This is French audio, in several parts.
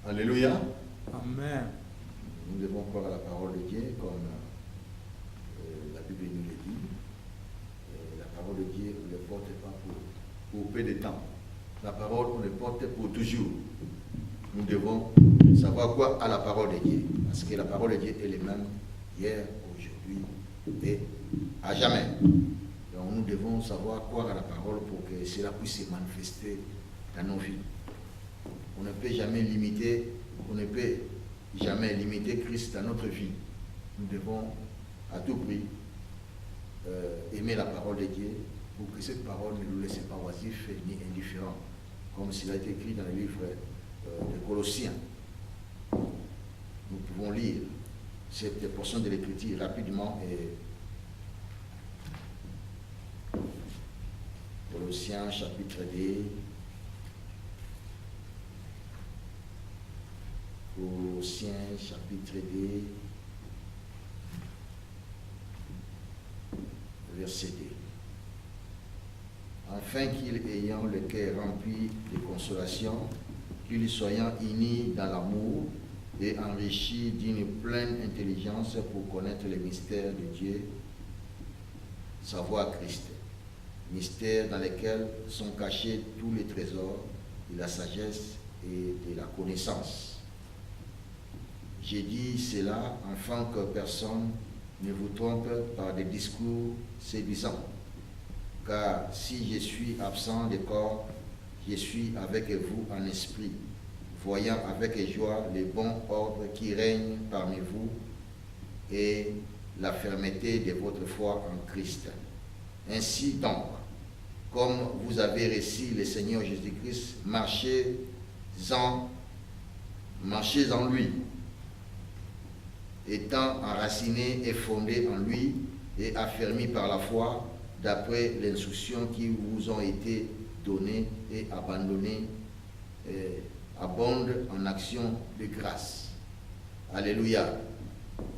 Alléluia. Amen. Nous devons croire à la parole de Dieu comme la Bible nous le dit. La parole de Dieu, on ne le porte pas pour peu de temps. La parole, on le porte pour toujours. Nous devons savoir quoi à la parole de Dieu. Parce que la parole de Dieu est la même hier, aujourd'hui et à jamais. Donc nous devons savoir croire à la parole pour que cela puisse se manifester dans nos vies. On ne peut jamais limiter Christ dans notre vie. Nous devons à tout prix aimer la parole de Dieu pour que cette parole ne nous laisse pas oisifs ni indifférents, comme cela a été écrit dans le livre de Colossiens. Nous pouvons lire cette portion de l'Écriture rapidement. Et Colossiens chapitre 2. Colossiens chapitre 2, verset 2. Afin qu'ils ayant le cœur rempli de consolation, qu'ils soient unis dans l'amour et enrichis d'une pleine intelligence pour connaître les mystères de Dieu, savoir Christ, mystères dans lesquels sont cachés tous les trésors de la sagesse et de la connaissance. J'ai dit cela afin que personne ne vous trompe par des discours séduisants. Car si je suis absent de corps, je suis avec vous en esprit, voyant avec joie le bon ordre qui règne parmi vous et la fermeté de votre foi en Christ. Ainsi donc, comme vous avez reçu le Seigneur Jésus-Christ, marchez en lui, étant enraciné et fondé en lui et affermi par la foi, d'après l'instruction qui vous ont été données et abandonnées, abonde en action de grâce. Alléluia.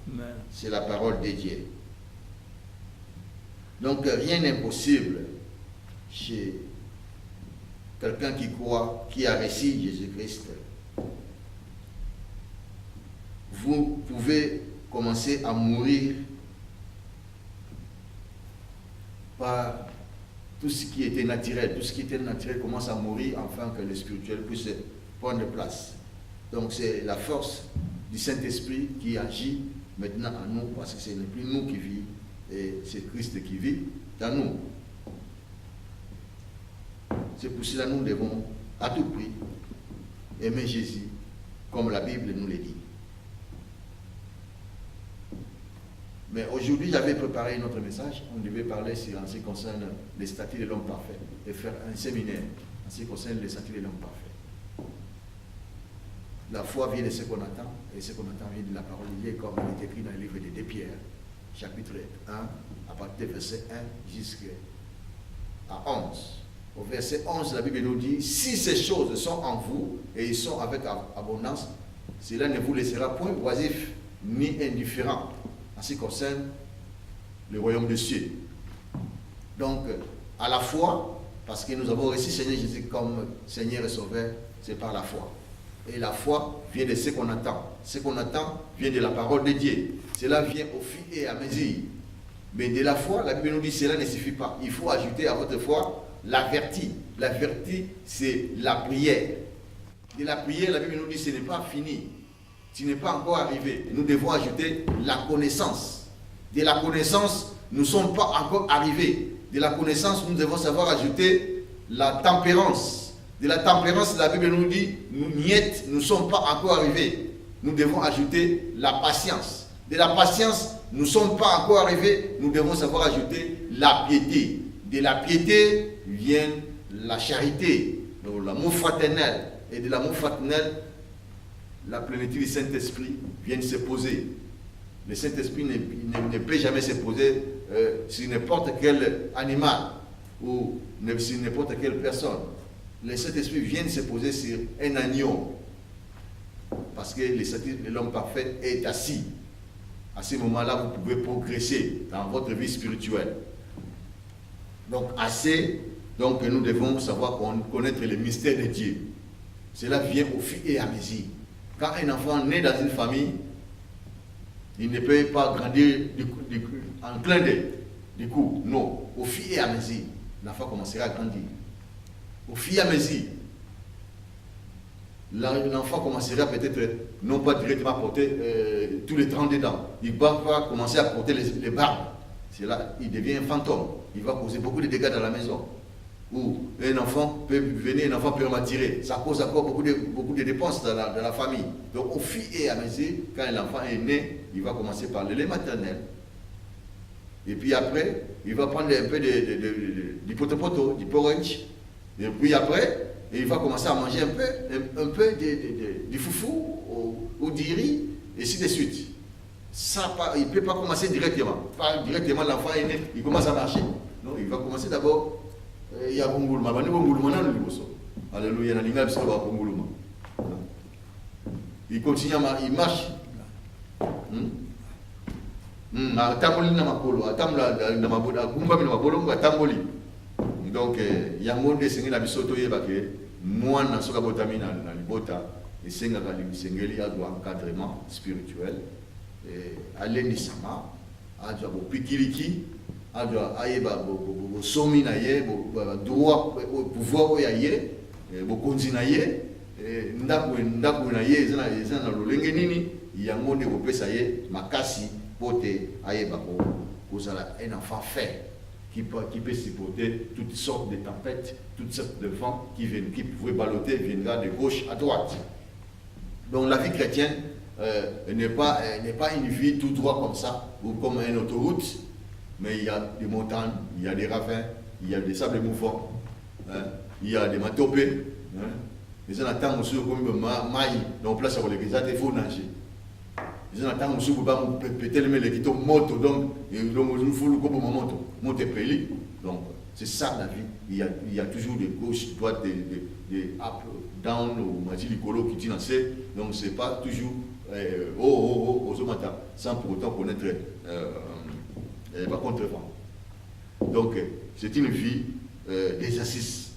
Amen. C'est la parole de Dieu. Donc rien n'est possible chez quelqu'un qui croit, qui a reçu Jésus-Christ. Vous pouvez commencer à mourir par tout ce qui était naturel. Tout ce qui était naturel commence à mourir afin que le spirituel puisse prendre place. Donc c'est la force du Saint-Esprit qui agit maintenant en nous, parce que ce n'est plus nous qui vivons, et c'est Christ qui vit dans nous. C'est pour cela que nous devons à tout prix aimer Jésus, comme la Bible nous le dit. Mais aujourd'hui, j'avais préparé notre message. On devait parler en ce qui concerne les statuts de l'homme parfait et faire un séminaire en ce qui concerne les statuts de l'homme parfait. La foi vient de ce qu'on attend, et ce qu'on attend vient de la parole de Dieu, comme il est écrit dans le livre de 2 Pierre, chapitre 1, à partir du verset 1 jusqu'à 11. Au verset 11, la Bible nous dit: si ces choses sont en vous et ils sont avec abondance, cela ne vous laissera point oisif ni indifférent en ce qui concerne le royaume des cieux. Donc, à la foi, parce que nous avons reçu Seigneur Jésus comme Seigneur et Sauveur, c'est par la foi. Et la foi vient de ce qu'on attend. Ce qu'on attend vient de la parole de Dieu. Cela vient au fur et à mesure. Mais de la foi, la Bible nous dit que cela ne suffit pas. Il faut ajouter à votre foi la vertu. La vertu, c'est la prière. De la prière, la Bible nous dit que ce n'est pas fini. Ce n'est pas encore arrivé. Nous devons ajouter la connaissance. De la connaissance, nous ne sommes pas encore arrivés. De la connaissance, nous devons savoir ajouter la tempérance. De la tempérance, la Bible nous dit, nous ne sommes pas encore arrivés. Nous devons ajouter la patience. De la patience, nous ne sommes pas encore arrivés. Nous devons savoir ajouter la piété. De la piété vient la charité, donc l'amour fraternel. Et de l'amour fraternel, la plénitude du Saint-Esprit vient se poser. Le Saint-Esprit ne peut jamais se poser sur n'importe quel animal ou sur n'importe quelle personne. Le Saint-Esprit vient se poser sur un agneau, parce que le statut de l'homme parfait est assis. À ce moment-là, vous pouvez progresser dans votre vie spirituelle. Donc, donc nous devons savoir connaître les mystères de Dieu. Cela vient au fur et à mesure. Quand un enfant naît dans une famille, il ne peut pas grandir en plein du coup. Non. Au fil et à mesure, l'enfant commencera à grandir. Au fil et à mesure, l'enfant commencera peut-être, non pas directement à porter tous les 30 dents. Il va pas commencer à porter les barbes. C'est là, il devient un fantôme. Il va causer beaucoup de dégâts dans la maison. Ou un enfant peut venir, un enfant prématuré. Ça cause encore beaucoup de dépenses dans la famille. Donc au fil et à mesure, quand l'enfant est né, il va commencer par le lait maternel. Et puis après, il va prendre un peu du potopoto, du porridge. Et puis après, il va commencer à manger un peu du foufou ou du riz, et ainsi de suite. Ça, il ne peut pas commencer directement. Pas directement, l'enfant est né, il commence à marcher. Non, il va commencer d'abord. Il y a Bonguluma. Alléluia, il continue, il marche. Donc, il y a un monde qui est moi, je suis un encadrement spirituel. Aller nisama, adwa bo pikiliki, adwa ayeba bo somi na ye, bo droit pouvoir o ya ye, bo konzi na ye, ndaku na ye ezana lolenge nini, yango nde kopesa ye makasi pote ayeba ko sala un enfant fait qui peut supporter toutes sortes de tempêtes, toutes sortes de vents qui pouvaient balloter, viendra de gauche à droite. Donc la vie chrétienne n'est pas une vie tout droit comme ça, ou comme une autoroute, mais il y a des montagnes, il y a des ravins, il y a des sables mouvants, il y a des matopées. Les gens attendent aussi comme maï, donc place sur les gazades, il faut nager. Les gens attendent aussi pour peut-être les qui tombent moto, donc il faut le couper mon moto, monter peli. Donc c'est ça la vie. Il y a toujours des gauches, droites, des up, down, ou majilicolo qui dit donc c'est pas toujours sans pour autant connaître par contre-vent. Donc, c'est une vie d'exercice.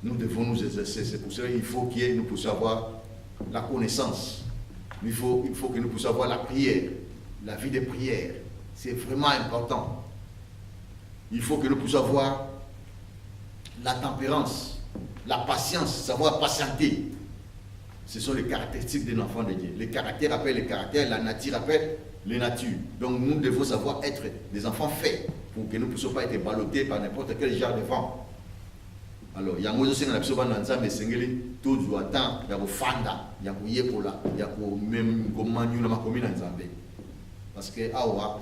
Nous devons nous exercer. C'est pour cela qu'il faut que nous puissions avoir la connaissance. Il faut que nous puissions avoir la prière, la vie de prière. C'est vraiment important. Il faut que nous puissions avoir la tempérance, la patience, savoir patienter. Ce sont les caractéristiques d'un enfant de Dieu. Les caractères appellent les caractères, la nature appelle les natures. Donc nous devons savoir être des enfants faits pour que nous ne puissions pas être ballottés par n'importe quel genre de vent. Alors, il y a un mot qui est toujours à temps, il y a un fanda, il y a un yekola, il y a même un parce que awa,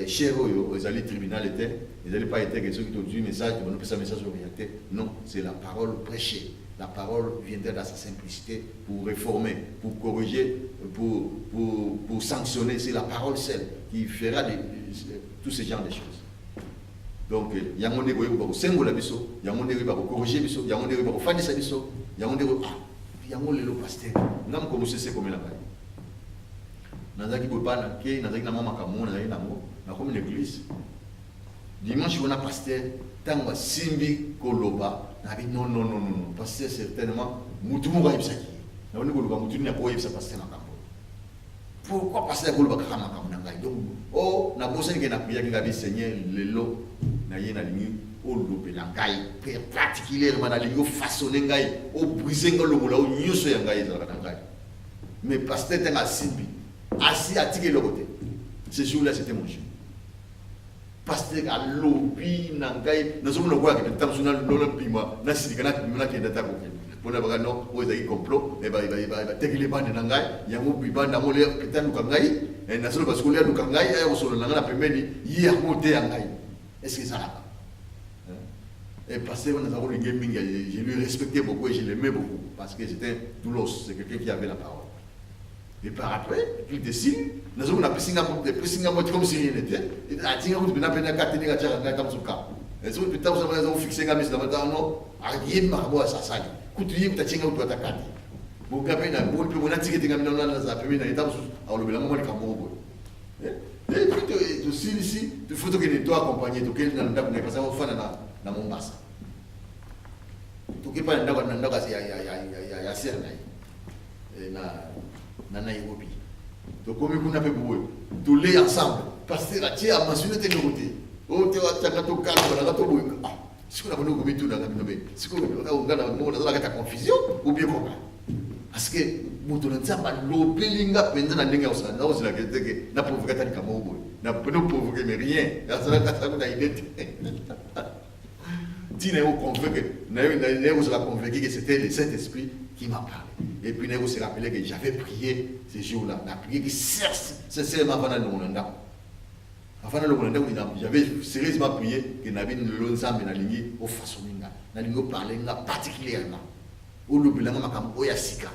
chez eux, ils allaient tribunal était, ils n'allaient pas être ceux qui ont dit message, ils n'ont pas message orienté. Non, c'est la parole prêchée. La parole viendrait dans sa simplicité pour réformer, pour corriger, pour sanctionner. C'est la parole seule qui fera tous ces genres de choses. Donc, il y a un monde qui va s'engoler, il y a un monde qui va corriger, il y a un monde qui va faire des services, il y a un monde qui va faire des pasteur. Nous avons commencé à comme là-bas. Nous avons pas une église. Dimanche, on a pasteur, tant que Simbi Koloba. Non, parce que certainement, Moutoumou va y aller. Pourquoi passer à Koloba Kamakamanga? Donc, oh, n'a pas besoin de prier qui avait Seigneur, le lot, n'a rien à l'ignorer, au lopé l'angaï, particulièrement dans l'ignorer, façonner l'angaï, au briser l'angaï, au nyuso l'angaï, mais pasteur était assis, assis à tirer le côté. Ce jour-là, c'était mon jour. Pasteur à l'obi nangai nous sommes le roi qui est national l'olympima na sidikana kimuna qui est d'attaque pour avoir non aux aïe complot et bah tekile bande nangai yango bibanda mole petanu kangai et nasolo baskulia lu kangai et au solo nangana pembeni yi amote yangai est-ce que ça là et pasteur on a eu le gaming je lui respectais beaucoup et je l'aimais beaucoup parce que c'était Doulos, c'est quelqu'un qui avait la parole. Et par après, il décide, nous avons appris Singapour comme si rien n'était. Et à Singapour, nous avons appris à Singapour. Et so peut-être vous avez fixé la mise dans non, rien de marbo à sa salle. Couturier peut être Singapour à Kati. Vous avez un bon peu de ticket dans la première année, alors le bilan, on est comme et puis aussi ici, il faut que nous accompagner, tout qu'il n'a pas passé au fond dans mon bassin. Tout qu'il pas dans il y a na Nairobi. Donc comme on a fait pour tous les ensemble parce que la tia a mentionné tes côtés. Oh tu vas t'attendre calme on a tout beau. Ah, si on a voulu comme tout dans la mais si on a la confusion ou bien comment? Parce que mutu nzamba lobelinga penza na ndenge osala na osala que na provoquer tali kama obo na peno provoquer mais rien ça na identité Dina convaincu na sera convaincu que c'était le Saint-Esprit qui m'a parlé et puis Néo s'est rappelé que j'avais prié ces jours-là na prié que sincèrement avant le monanda j'avais sérieusement prié que nabi nzambe na lingi au façon ninga na lingo parler nga particulièrement au lobelanga makambo oya sika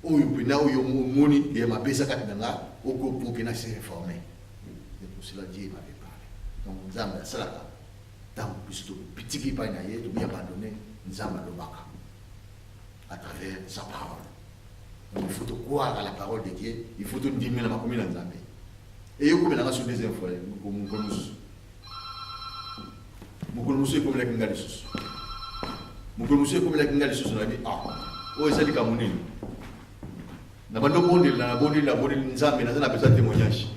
oyo pena oyo moni et ma pesa katinanga oko pour que na se réformer et pour cela Dieu m'avait parlé donc nzambe salaka tant plus tout petit qui pas naie tout bien abandonné nzambe lobaka à travers sa parole donc il faut croire à la parole de Dieu il faut nous dire la makomi na nzambe et yo comme na sur deuxième fois mukonusu comme la kingali susu mukonusu comme la kingali susu na bi o ezali ka munini na bando bondeli na bondeli nzambe na pesa témoignage.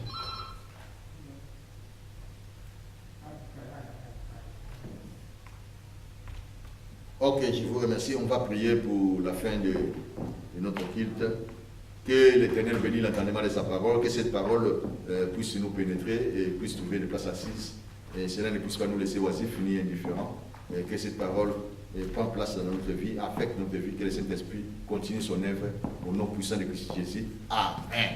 Ok, je vous remercie. On va prier pour la fin de notre culte. Que l'Éternel bénisse l'entendement de sa parole, que cette parole puisse nous pénétrer et puisse trouver une place assise. Et cela ne puisse pas nous laisser oisifs ni indifférents. Et que cette parole prenne place dans notre vie, affecte notre vie, que le Saint-Esprit continue son œuvre au nom puissant de Christ Jésus. Amen.